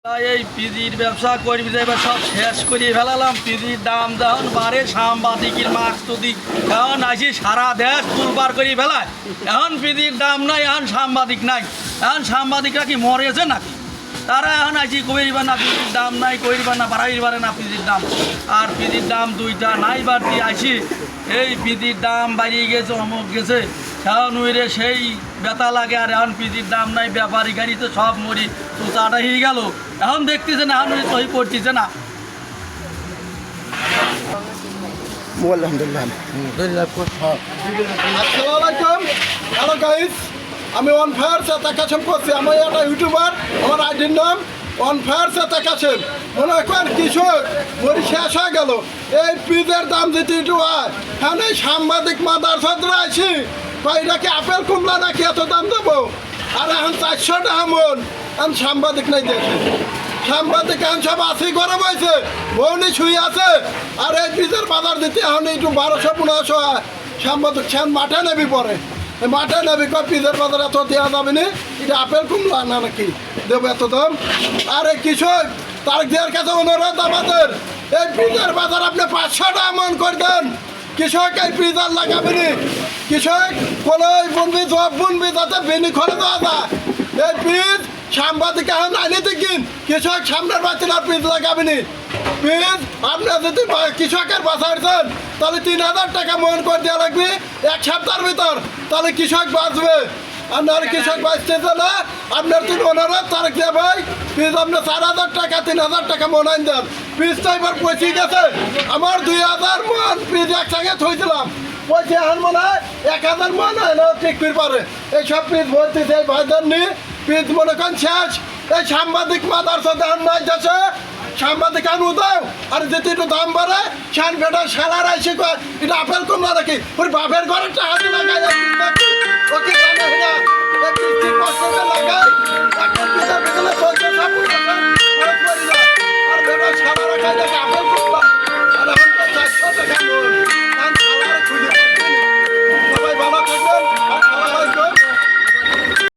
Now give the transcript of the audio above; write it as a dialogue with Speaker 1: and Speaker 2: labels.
Speaker 1: এই পিজির ব্যবসা করবি এবার সব শেষ করিয়ে ফেলালাম। পিজির দাম যখন বাড়ে সাংবাদিকের মাস্ক তুদি এখন আসি সারা দেশ তুলপার করিয়ে ফেলায়। এখন পিজির দাম নাই, এখন সাংবাদিক নাই। এখন সাংবাদিকরা কি মরেছে নাকি? তারা এখন আসি কইবা না পিজির দাম নাই, কইবা না বাড়াইতে পারে না পিজির দাম। আর পিজির দাম দুইটা নাই বাড়তি আসি এই পিজির দাম বাড়িয়ে গেছে, অমুক গেছে, এখন উইরে সেই ব্যথা লাগে। আর এখন পিজির দাম নাই, ব্যাপারী গাড়িতে সব মরি তো চাটা হয়ে গেল। এখন দেখতেছে না, এখন সহি করতেছে না।
Speaker 2: হ্যালো গাইস, আমি অন ফায়ার চেতা কাশেম করছি। আমি একটা ইউটিউবার, আমার আইডির নাম অন ফায়ার চেতা কাশেম। মনে করেন কৃষক মরি শেষ হয়ে গেল, এই পিজের দাম দিতে একটু হয়। হ্যাঁ এই সাংবাদিক মাদার সদরা আছি, এটাকে আপেল কুমড়া নাকি এত দাম দেবো? আর এখন 400 টাকা মন, এখন সাংবাদিক নাই দেখে। সাংবাদিক এখন সব আসি করে বইছে, বউনি ছুঁই আছে। আর এই পিজের বাজার দিতে এখন একটু 1200-1500 হয়। সাংবাদিক সেন মাঠে নেবি পরে, মাঠে নেবি কয় পিজের বাজার এত দেওয়া যাবে না, এটা আপেল কুমড়া না নাকি দেবো এত দাম? আর এই কৃষক তার দেওয়ার কাছে অনুরোধ আমাদের, এই পিজের বাজার আপনি 500 টাকা মন করে দেন। কৃষক এই পিজার লাগাবেনি, কৃষক কোনো বুনবি জব বুনবি যাতে বেনি খরে দেওয়া যায়। এই পিজ সাংবাদিক এখন আনিতে কিন, কৃষক সামনের বাচ্চা পিজ লাগাবেনি। পিজ আপনার যদি কৃষকের বাঁচাচ্ছেন তাহলে 3000 টাকা মন করে দেওয়া লাগবে এক সপ্তাহের ভিতর, তাহলে কৃষক বাঁচবে। আপনার কৃষক বাঁচতেছে না, আপনার 3 অনুরোধ তারিখ দিয়ে ভাই পিজ আপনার 4000 টাকা 3000 টাকা মন আইন দেন। পিজটা এবার পচে গেছে, আমার 2000 মন পিজ একসঙ্গে থইছিলাম, পচে এখন মনে হয় 1000 মন হয় না ঠিক করে পারে। এইসব পিজ ভর্তিছে এই ভাইদের নিয়ে পিজ মনে করেন শেষ। এই সাংবাদিক মাদার সাথে নাই যাচ্ছে, সাংবাদিক আনু দাও। আর যেতে একটু দাম বাড়ে সান বেটা সালার আইসি কয় এটা আপেল কমলা রাখি ওর বাপের ঘরের টাকা লাগাই ওকে লাগাই